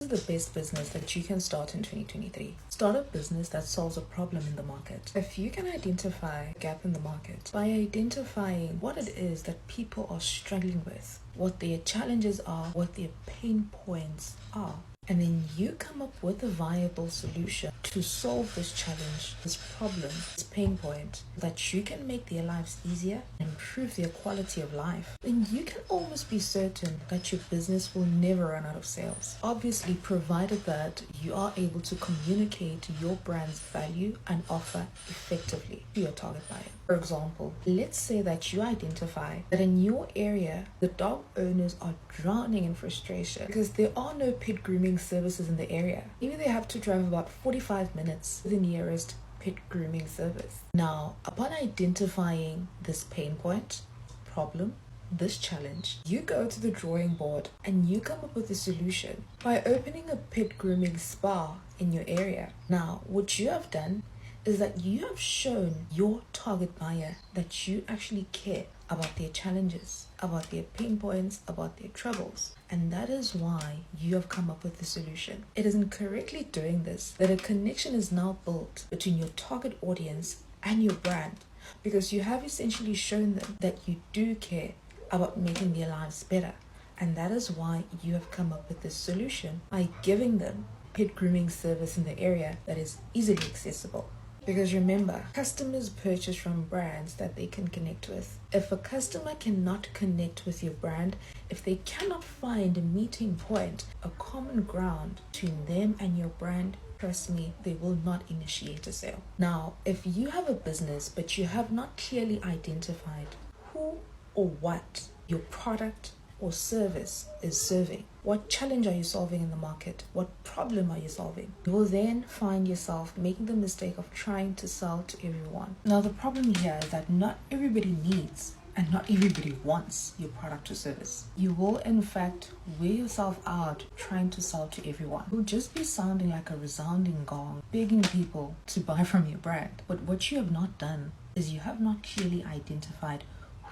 This is the best business that you can start in 2023. Start a business that solves a problem in the market. If you can identify a gap in the market by identifying what it is that people are struggling with, what their challenges are, what their pain points are, and then you come up with a viable solution to solve this challenge, this problem, this pain point, that you can make their lives easier and improve their quality of life, then you can almost be certain that your business will never run out of sales. Obviously, provided that you are able to communicate your brand's value and offer effectively to your target buyer. For example, let's say that you identify that in your area, the dog owners are drowning in frustration because there are no pet grooming services in the area. Maybe they have to drive about 45 minutes to the nearest pet grooming service. Now, upon identifying this pain point, problem, this challenge, you go to the drawing board and you come up with a solution by opening a pet grooming spa in your area. Now, what you have done is that you have shown your target buyer that you actually care about their challenges, about their pain points, about their troubles. And that is why you have come up with the solution. It is in correctly doing this that a connection is now built between your target audience and your brand, because you have essentially shown them that you do care about making their lives better. And that is why you have come up with this solution by giving them pet grooming service in the area that is easily accessible. Because remember, customers purchase from brands that they can connect with. If a customer cannot connect with your brand, if they cannot find a meeting point, a common ground between them and your brand, trust me, they will not initiate a sale. Now, if you have a business but you have not clearly identified who or what your product or service is serving, what challenge are you solving in the market? What problem are you solving? You will then find yourself making the mistake of trying to sell to everyone. Now, the problem here is that not everybody needs and not everybody wants your product or service. You will, in fact, wear yourself out trying to sell to everyone. You'll just be sounding like a resounding gong, begging people to buy from your brand. But what you have not done is you have not clearly identified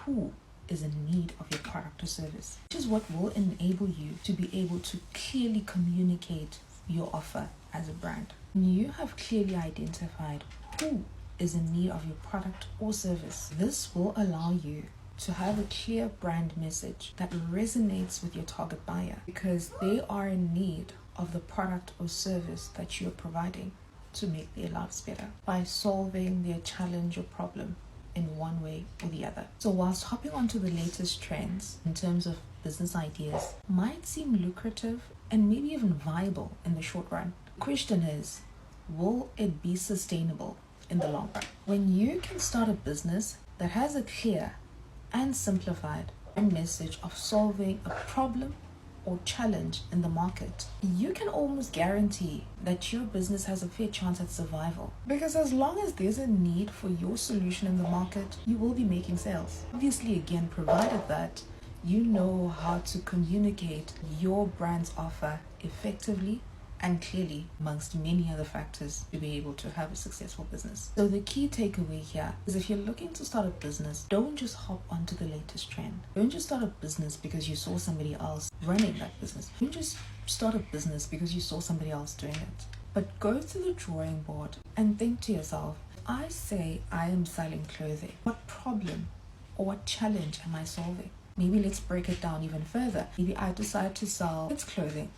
who is in need of your product or service, which is what will enable you to be able to clearly communicate your offer as a brand. When you have clearly identified who is in need of your product or service, this will allow you to have a clear brand message that resonates with your target buyer, because they are in need of the product or service that you're providing to make their lives better by solving their challenge or problem in one way or the other. So whilst hopping onto the latest trends in terms of business ideas might seem lucrative and maybe even viable in the short run, the question is, will it be sustainable in the long run? When you can start a business that has a clear and simplified message of solving a problem or challenge in the market, you can almost guarantee that your business has a fair chance at survival. Because as long as there's a need for your solution in the market, you will be making sales. Obviously, again, provided that you know how to communicate your brand's offer effectively and clearly, amongst many other factors, to be able to have a successful business. So the key takeaway here is, if you're looking to start a business, don't just hop onto the latest trend. Don't just start a business because you saw somebody else running that business. Don't just start a business because you saw somebody else doing it. But go to the drawing board and think to yourself, I say I am selling clothing. What problem or what challenge am I solving? Maybe let's break it down even further. Maybe I decide to sell kids' clothing.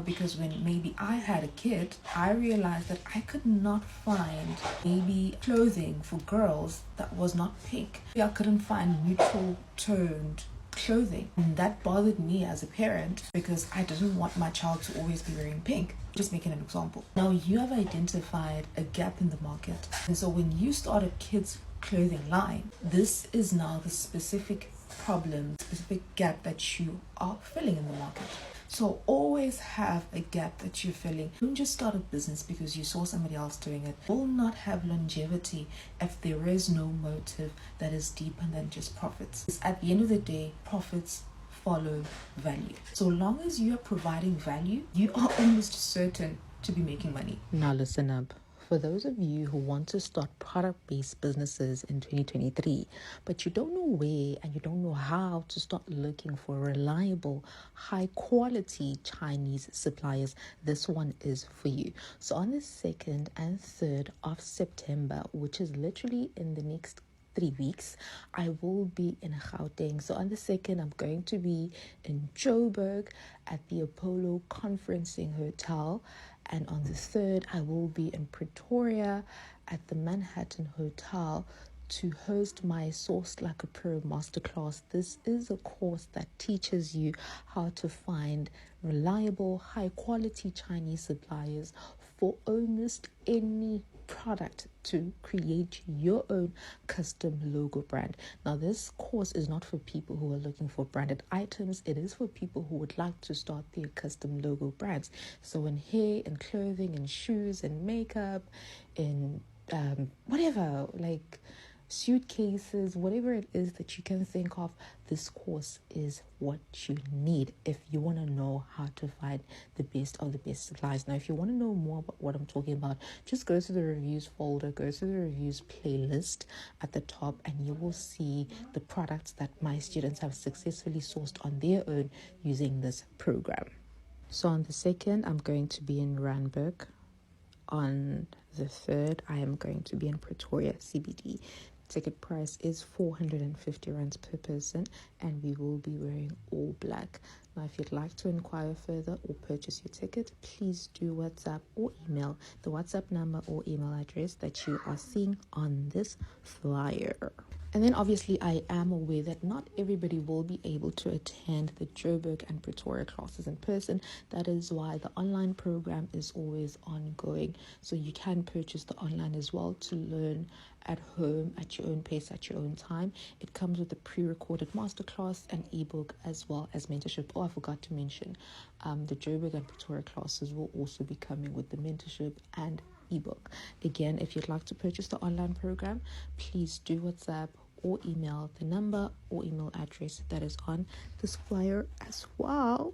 Because when maybe I had a kid, I realized that I could not find maybe clothing for girls that was not pink. I couldn't find neutral toned clothing. And that bothered me as a parent, because I didn't want my child to always be wearing pink. Just making an example. Now you have identified a gap in the market. And so when you start a kids clothing line, this is now the specific problem, specific gap that you are filling in the market. So always have a gap that you're filling. Don't just start a business because you saw somebody else doing it. It will not have longevity if there is no motive that is deeper than just profits. Because at the end of the day, profits follow value. So long as you are providing value, you are almost certain to be making money. Now listen up. For those of you who want to start product-based businesses in 2023, but you don't know where and you don't know how to start looking for reliable, high-quality Chinese suppliers, this one is for you. So on the 2nd and 3rd of September, which is literally in the next 3 weeks, I will be in Gauteng. So on the 2nd, I'm going to be in Joburg at the Apollo Conferencing Hotel. And on the 3rd, I will be in Pretoria at the Manhattan Hotel to host my Source Like a Pro Masterclass. This is a course that teaches you how to find reliable, high-quality Chinese suppliers for almost any product to create your own custom logo brand. Now, this course is not for people who are looking for branded items. It is for people who would like to start their custom logo brands. So in hair and clothing and shoes and makeup and whatever, like suitcases, whatever it is that you can think of, this course is what you need if you want to know how to find the best of the best supplies. Now, if you want to know more about what I'm talking about, just go to the reviews folder, go to the reviews playlist at the top, and you will see the products that my students have successfully sourced on their own using this program. So on the 2nd, I'm going to be in Randburg. On the 3rd, I am going to be in Pretoria CBD. Ticket price is 450 rands per person, and we will be wearing all black. Now, if you'd like to inquire further or purchase your ticket, please do WhatsApp or email the WhatsApp number or email address that you are seeing on this flyer. And then obviously I am aware that not everybody will be able to attend the Joburg and Pretoria classes in person. That is why the online program is always ongoing. So you can purchase the online as well to learn at home at your own pace, at your own time. It comes with a pre-recorded masterclass, an ebook, as well as mentorship. Oh, I forgot to mention, the Joburg and Pretoria classes will also be coming with the mentorship and ebook. Again, if you'd like to purchase the online program, please do WhatsApp or email the number or email address that is on this flyer as well.